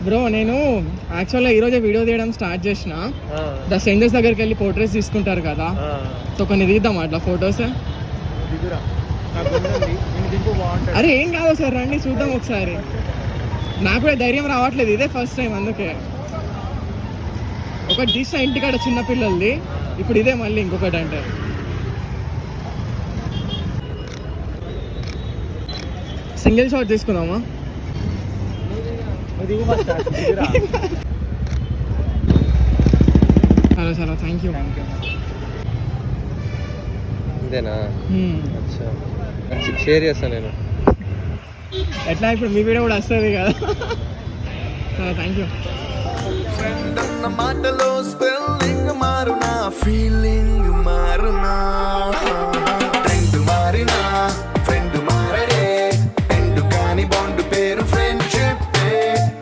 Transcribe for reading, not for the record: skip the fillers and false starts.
Bro నేను యాక్చువల్గా ఈరోజే వీడియో తీయడం స్టార్ట్ చేసిన ద స్ట్రేంజర్స్ దగ్గరికి వెళ్ళి పోర్ట్రేట్స్ తీసుకుంటారు కదా, సో కొన్ని తీద్దాం అట్లా ఫొటోస్. అరే ఏం కాదు సార్, రండి చూద్దాం ఒకసారి. నాకు కూడా ధైర్యం రావట్లేదు, ఇదే ఫస్ట్ టైం, అందుకే. ఒకటి తీసిన ఇంటికాడ చిన్నపిల్లలది, ఇప్పుడు ఇదే మళ్ళీ ఇంకొకటి. అంటే సింగిల్ షాట్ తీసుకుందామా? Hello sir, thank you. అంతేనా? షేర్ చేస్తాను నేను. ఎట్లా ఇప్పుడు మీ వీడియో కూడా వస్తుంది కదా. Thank you. మాటలో స్పెల్లింగ్ మారునా, ఫీలింగ్ మారునా.